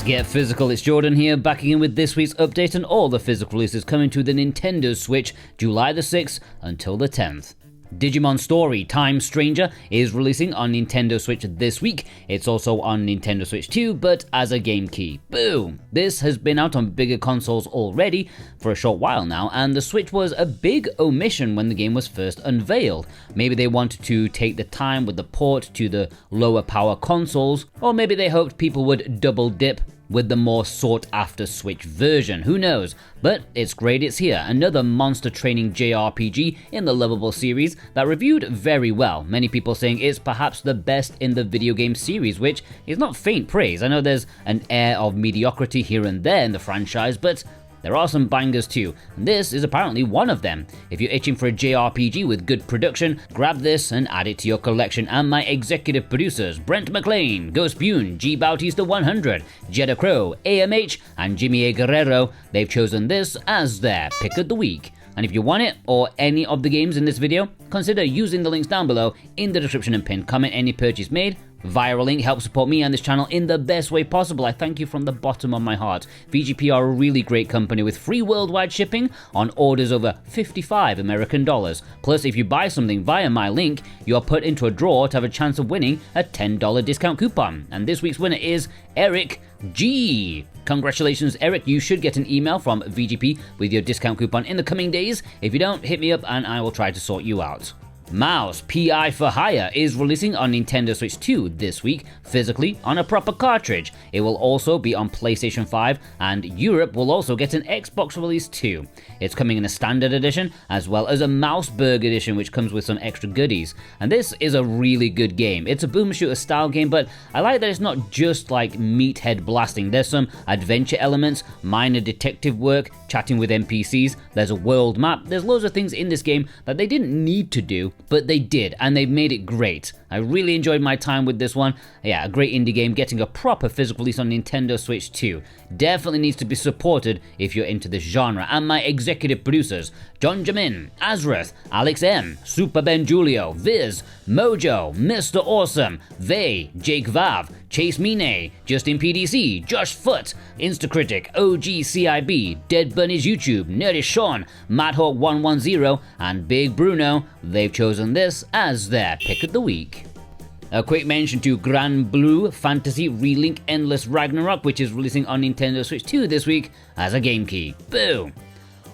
Let's get physical, it's Jordan here, back again with this week's update and all the physical releases coming to the Nintendo Switch July the 6th until the 10th. Digimon Story Time Stranger is releasing on Nintendo Switch this week. It's also on Nintendo Switch 2, but as a game key. Boom! This has been out on bigger consoles already for a short while now, and the Switch was a big omission when the game was first unveiled. Maybe they wanted to take the time with the port to the lower power consoles, or maybe they hoped people would double dip with the more sought after Switch version, who knows? But it's great it's here, another monster training JRPG in the lovable series that reviewed very well, many people saying it's perhaps the best in the video game series, which is not faint praise. I know there's an air of mediocrity here and there in the franchise, but there are some bangers too, and this is apparently one of them. If you're itching for a JRPG with good production, grab this and add it to your collection. And my executive producers, Brent McLean, Ghost Bune, G Bautista 100, Jeddah Crow, AMH, and Jimmy A. Guerrero, they've chosen this as their pick of the week. And if you want it, or any of the games in this video, consider using the links down below in the description and pinned comment. Any purchase made via a link helps support me and this channel in the best way possible. I thank you from the bottom of my heart. VGP are a really great company with free worldwide shipping on orders over $55 American. Plus, if you buy something via my link, you're put into a draw to have a chance of winning a $10 discount coupon. And this week's winner is Eric G. Congratulations, Eric. You should get an email from VGP with your discount coupon in the coming days. If you don't, hit me up and I will try to sort you out. Mouse PI for Hire is releasing on Nintendo Switch 2 this week, physically on a proper cartridge. It will also be on PlayStation 5, and Europe will also get an Xbox release too. It's coming in a standard edition as well as a Mouseburg edition, which comes with some extra goodies. And this is a really good game. It's a boom shooter style game, but I like that it's not just like meathead blasting. There's some adventure elements, minor detective work, chatting with NPCs, there's a world map, there's loads of things in this game that they didn't need to do, but they did, and they've made it great. I really enjoyed my time with this one. Yeah, a great indie game getting a proper physical release on Nintendo Switch 2. Definitely needs to be supported if you're into this genre. And my executive producers, John Jamin, Azrath, Alex M, Super Ben Julio, Viz, Mojo, Mr. Awesome, Vey, Jake Vav, Chase Mine, Justin PDC, Josh Foot, Instacritic, OGCIB, Dead Bunny's YouTube, Nerdy Sean, Madhawk110, and Big Bruno. They've chosen this as their pick of the week. A quick mention to Grand Blue Fantasy Relink Endless Ragnarok, which is releasing on Nintendo Switch 2 this week as a game key. Boom!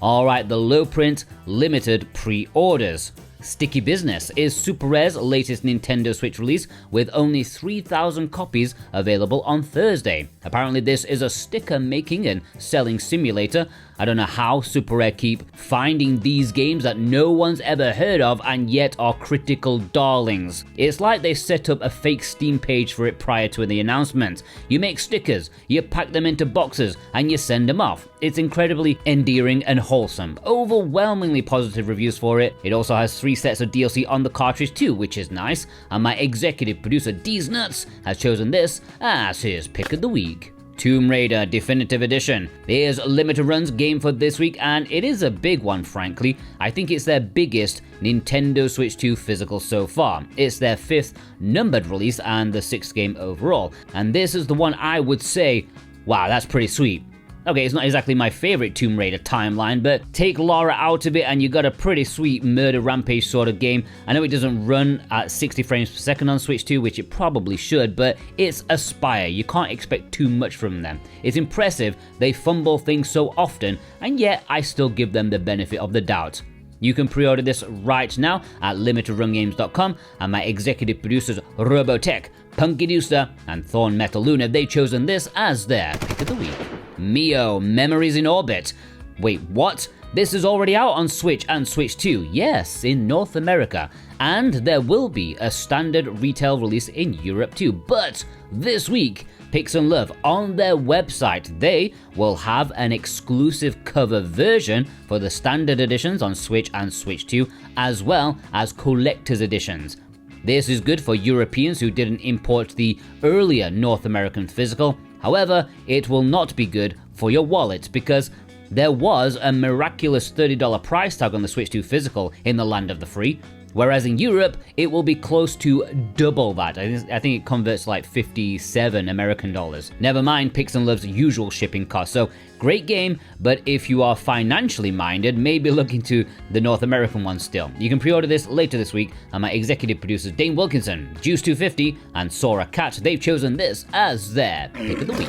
Alright, the low print limited pre-orders. Sticky Business is Super Rare's latest Nintendo Switch release with only 3,000 copies available on Thursday. Apparently this is a sticker making and selling simulator. I don't know how Super Rare keep finding these games that no one's ever heard of and yet are critical darlings. It's like they set up a fake Steam page for it prior to the announcement. You make stickers, you pack them into boxes, and you send them off. It's incredibly endearing and wholesome. Overwhelmingly positive reviews for it. It also has 3 sets of DLC on the cartridge too, which is nice. And my executive producer D's Nuts has chosen this as his pick of the week. Tomb Raider Definitive Edition is limited runs game for this week, and it is a big one frankly. I think it's their biggest Nintendo Switch 2 physical so far. It's their 5th numbered release and the 6th game overall, and this is the one I would say, wow, that's pretty sweet. Okay, it's not exactly my favorite Tomb Raider timeline, but take Lara out of it and you got a pretty sweet murder rampage sort of game. I know it doesn't run at 60 frames per second on Switch 2, which it probably should, but it's Aspire. You can't expect too much from them. It's impressive, they fumble things so often, and yet I still give them the benefit of the doubt. You can pre-order this right now at limitedrungames.com, and my executive producers Robotech, Punky Dooster, and Thorn Metal Luna, they've chosen this as their pick of the week. Mio Memories in Orbit. Wait, what? This is already out on Switch and Switch 2, yes, in North America, and there will be a standard retail release in Europe too, but this week, Pixel Love on their website, they will have an exclusive cover version for the standard editions on Switch and Switch 2, as well as collector's editions. This is good for Europeans who didn't import the earlier North American physical. However, it will not be good for your wallet because there was a miraculous $30 price tag on the Switch 2 physical in the land of the free. whereas in Europe, it will be close to double that. I think it converts like 57 American dollars. Never mind Pix and Love's usual shipping costs. So great game, but if you are financially minded, maybe look into the North American one still. You can pre-order this later this week, and my executive producers Dane Wilkinson, Juice250, and Sora Cat, they've chosen this as their pick of the week.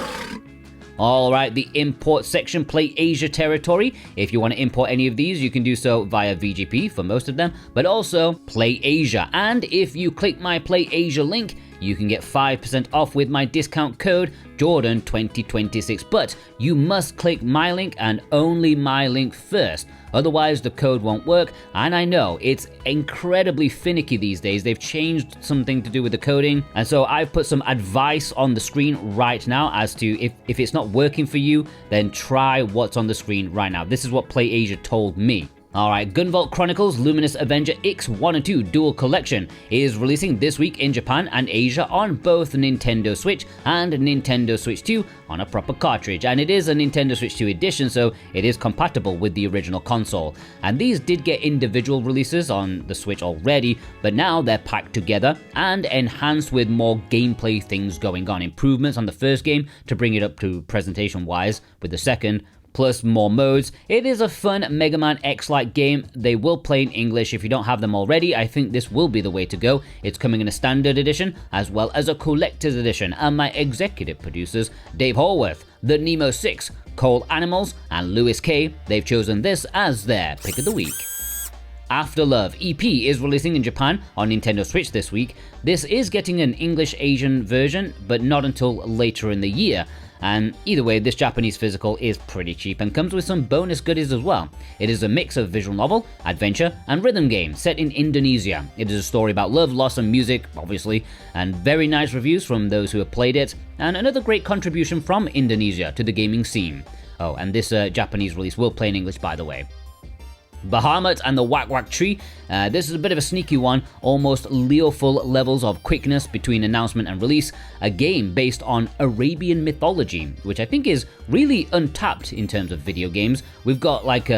Alright, the import section, Play Asia territory. If you want to import any of these, you can do so via VGP for most of them, but also Play Asia. And if you click my Play Asia link, you can get 5% off with my discount code Jordan2026. But you must click my link and only my link first. Otherwise, the code won't work, and I know it's incredibly finicky these days. They've changed something to do with the coding, and so I've put some advice on the screen right now as to if it's not working for you, then try what's on the screen right now. This is what Play Asia told me. Alright, Gunvolt Chronicles Luminous Avenger X1 and 2 Dual Collection is releasing this week in Japan and Asia on both Nintendo Switch and Nintendo Switch 2 on a proper cartridge. And it is a Nintendo Switch 2 edition, so it is compatible with the original console. And these did get individual releases on the Switch already, but now they're packed together and enhanced with more gameplay things going on. Improvements on the first game to bring it up to presentation-wise with the second, plus more modes. It is a fun Mega Man X-like game. They will play in English if you don't have them already. I think this will be the way to go. It's coming in a standard edition as well as a collector's edition, and my executive producers Dave Horworth, The Nemo 6, Cole Animals, and Lewis K, they've chosen this as their pick of the week. Afterlove EP is releasing in Japan on Nintendo Switch this week. This is getting an English Asian version, but not until later in the year. And either way, this Japanese physical is pretty cheap and comes with some bonus goodies as well. It is a mix of visual novel, adventure, and rhythm game set in Indonesia. It is a story about love, loss, and music, obviously, and very nice reviews from those who have played it, and another great contribution from Indonesia to the gaming scene. Oh, and this Japanese release will play in English, by the way. Bahamut and the Waqwaq tree. This is a bit of a sneaky one, almost Leo-full levels of quickness between announcement and release. A game based on Arabian mythology, which I think is really untapped in terms of video games. We've got like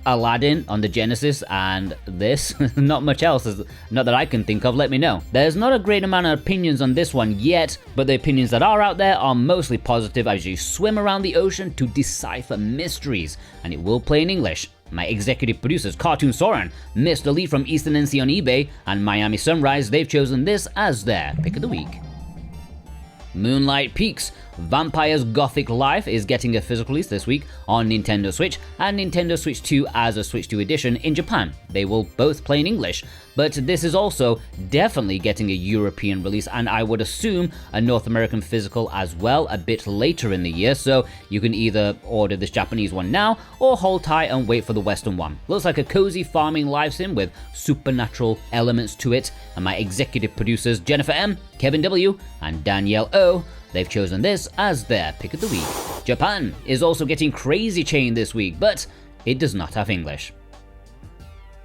Aladdin on the Genesis and this, not much else, not that I can think of, let me know. There's not a great amount of opinions on this one yet, but the opinions that are out there are mostly positive as you swim around the ocean to decipher mysteries, and it will play in English. My executive producers, Cartoon Soren, Mr. Lee from Eastern NC on eBay, and Miami Sunrise, they've chosen this as their pick of the week. Moonlight Peaks Vampire's Gothic Life is getting a physical release this week on Nintendo Switch and Nintendo Switch 2 as a Switch 2 edition in Japan. They will both play in English, but this is also definitely getting a European release, and I would assume a North American physical as well a bit later in the year, so you can either order this Japanese one now or hold tight and wait for the Western one. Looks like a cozy farming live sim with supernatural elements to it, and my executive producers Jennifer M, Kevin W, and Danielle O, they've chosen this as their pick of the week. Japan is also getting Crazy Chain this week, but it does not have English.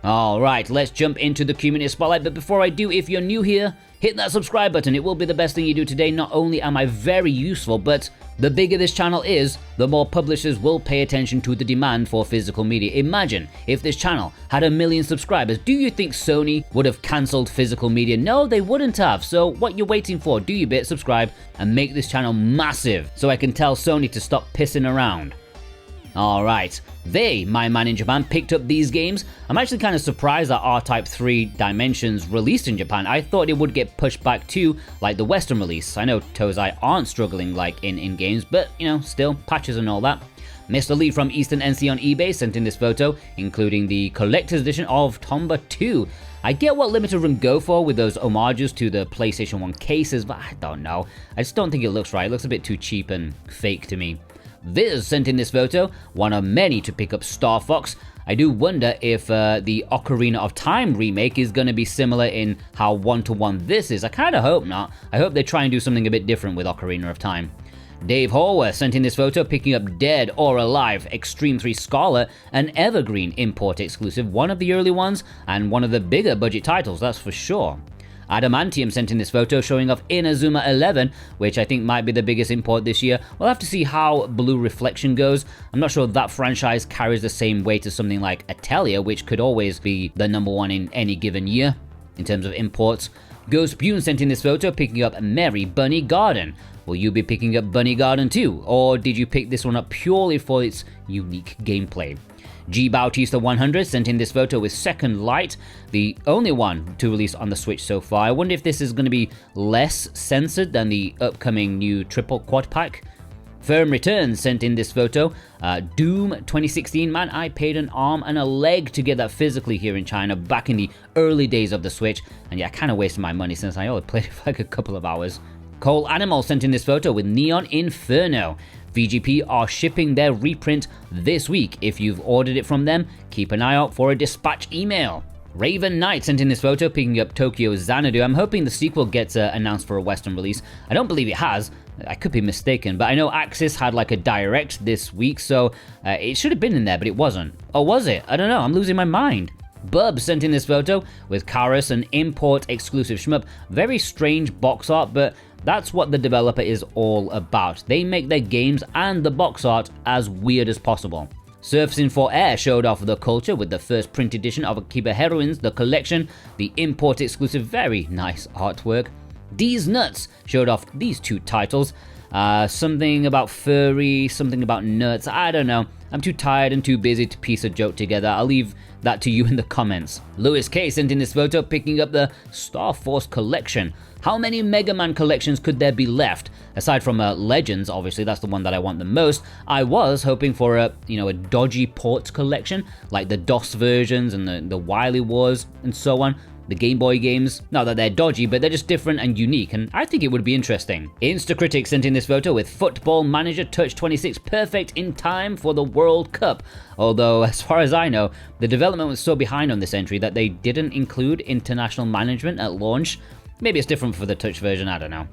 Alright, let's jump into the community spotlight, but before I do, if you're new here, hit that subscribe button. It will be the best thing you do today. Not only am I very useful, but the bigger this channel is, the more publishers will pay attention to the demand for physical media. Imagine if this channel had 1 million subscribers. Do you think Sony would have cancelled physical media? No, they wouldn't have. So what you're waiting for? Do your bit, subscribe, and make this channel massive so I can tell Sony to stop pissing around. Alright, my man in Japan, picked up these games. I'm actually kind of surprised that R-Type 3 Dimensions released in Japan. I thought it would get pushed back too, like the Western release. I know Tozai aren't struggling like in games, but you know, still, patches and all that. Mr. Lee from Eastern NC on eBay sent in this photo, including the collector's edition of Tomba 2. I get what Limited Run go for with those homages to the PlayStation 1 cases, but I don't know. I just don't think it looks right. It looks a bit too cheap and fake to me. Viz sent in this photo, one of many to pick up Star Fox. I do wonder if the Ocarina of Time remake is going to be similar in how one-to-one this is. I kind of hope not. I hope they try and do something a bit different with Ocarina of Time. Dave Horworth sent in this photo picking up Dead or Alive Extreme 3 Scarlet, an Evergreen import exclusive, one of the early ones and one of the bigger budget titles, that's for sure. Adamantium sent in this photo showing off Inazuma 11, which I think might be the biggest import this year. We'll have to see how Blue Reflection goes. I'm not sure that franchise carries the same weight as something like Atelier, which could always be the #1 in any given year in terms of imports. Ghost Bune sent in this photo picking up Merry Bunny Garden. Will you be picking up Bunny Garden too, or did you pick this one up purely for its unique gameplay? G Bautista 100 sent in this photo with Second Light, the only one to release on the Switch so far. I wonder if this is going to be less censored than the upcoming new triple quad pack. Firm Returns sent in this photo. Doom 2016, man, I paid an arm and a leg to get that physically here in China back in the early days of the Switch, and yeah, I kind of wasted my money since I only played it for like a couple of hours. Cole Animal sent in this photo with Neon Inferno. VGP are shipping their reprint this week. If you've ordered it from them, keep an eye out for a dispatch email. Raven Knight sent in this photo picking up Tokyo Xanadu. I'm hoping the sequel gets announced for a Western release. I don't believe it has. I could be mistaken, but I know Axis had like a direct this week, so it should have been in there, but it wasn't. Or was it? I don't know. I'm losing my mind. Bub sent in this photo with Karas, an import exclusive shmup. Very strange box art, but that's what the developer is all about. They make their games and the box art as weird as possible. Surfacing for Air showed off the culture with the first print edition of Akiba Heroines, the collection, the import exclusive, very nice artwork. D's Nuts showed off these two titles. Something about furry, something about nuts, I don't know. I'm too tired and too busy to piece a joke together. I'll leave that to you in the comments. Lewis K sent in this photo picking up the Star Force collection. How many Mega Man collections could there be left? Aside from Legends, obviously that's the one that I want the most. I was hoping for a dodgy ports collection, like the DOS versions and the Wily Wars and so on. The Game Boy games, not that they're dodgy, but they're just different and unique, and I think it would be interesting. Instacritic sent in this photo with Football Manager Touch 26 perfect in time for the World Cup. Although, as far as I know, the development was so behind on this entry that they didn't include international management at launch. Maybe it's different for the Touch version, I don't know.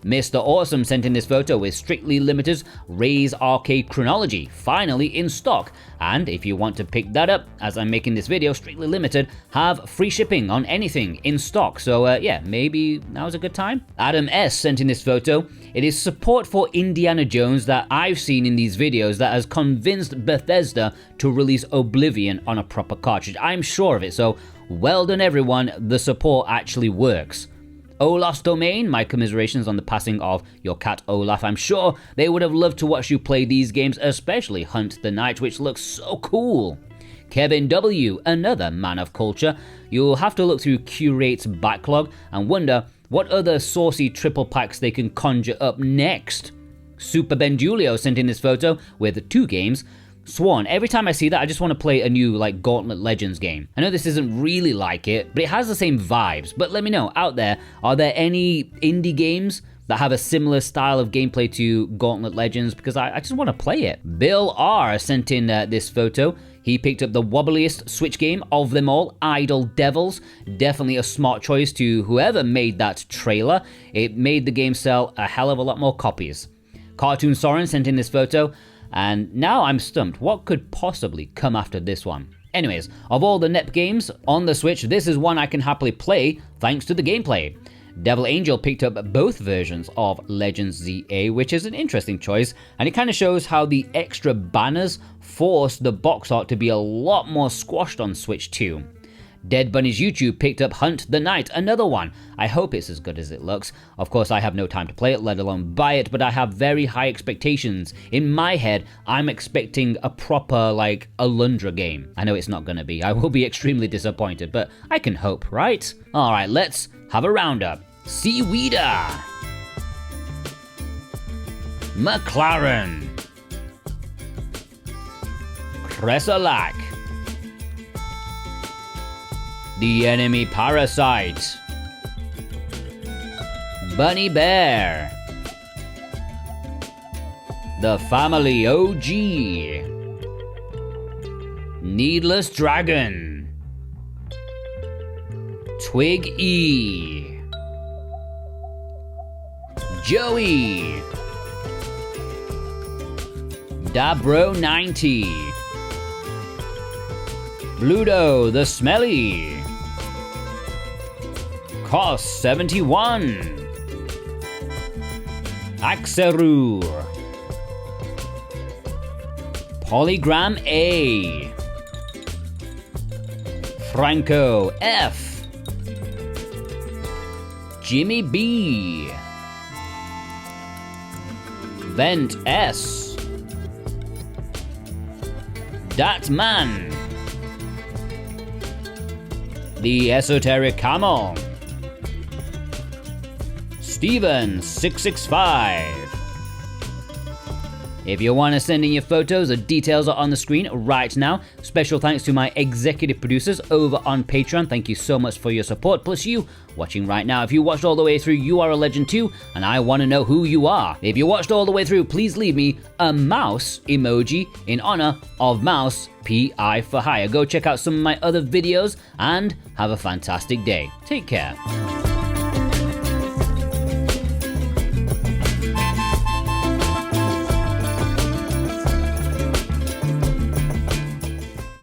Mr. Awesome sent in this photo with Strictly Limited's Ray's Arcade Chronology, finally in stock. And if you want to pick that up, as I'm making this video, Strictly Limited have free shipping on anything in stock. So yeah, maybe now's a good time. Adam S sent in this photo. It is support for Indiana Jones that I've seen in these videos that has convinced Bethesda to release Oblivion on a proper cartridge. I'm sure of it, so well done everyone, the support actually works. Olaf's Domain, my commiserations on the passing of your cat Olaf. I'm sure they would have loved to watch you play these games, especially Hunt the Night, which looks so cool. Kevin W, another man of culture. You'll have to look through Curate's backlog and wonder what other saucy triple packs they can conjure up next. Super Benjulio sent in this photo with 2 games. Swan, every time I see that, I just want to play a new, Gauntlet Legends game. I know this isn't really like it, but it has the same vibes. But let me know, out there, are there any indie games that have a similar style of gameplay to Gauntlet Legends? Because I just want to play it. Bill R sent in this photo. He picked up the wobbliest Switch game of them all, Idle Devils. Definitely a smart choice to whoever made that trailer. It made the game sell a hell of a lot more copies. Cartoon Soren sent in this photo. And now I'm stumped. What could possibly come after this one? Anyways, of all the NEP games on the Switch, this is one I can happily play thanks to the gameplay. Devil Angel picked up both versions of Legends ZA, which is an interesting choice, and it kind of shows how the extra banners force the box art to be a lot more squashed on Switch 2. Dead Bunny's YouTube picked up Hunt the Night, another one. I hope it's as good as it looks. Of course, I have no time to play it, let alone buy it, but I have very high expectations. In my head, I'm expecting a proper, Alundra game. I know it's not gonna be. I will be extremely disappointed, but I can hope, right? Alright, let's have a roundup. Seaweeder, McLaren, Cresolac, The Enemy Parasite, Bunny Bear, The Family OG, Needless Dragon, Twig E, Joey, Dabro 90, Bluto the Smelly, Cost 71. Axeru. Polygram A. Franco F. Jimmy B. Vent S. Datman. The Esoteric Camel. Steven 665. If you want to send in your photos, the details are on the screen right now. Special thanks to my executive producers over on Patreon. Thank you so much for your support, plus you watching right now. If you watched all the way through, you are a legend too, and I want to know who you are. If you watched all the way through, please leave me a mouse emoji in honor of Mouse PI for Hire. Go check out some of my other videos and have a fantastic day. Take care.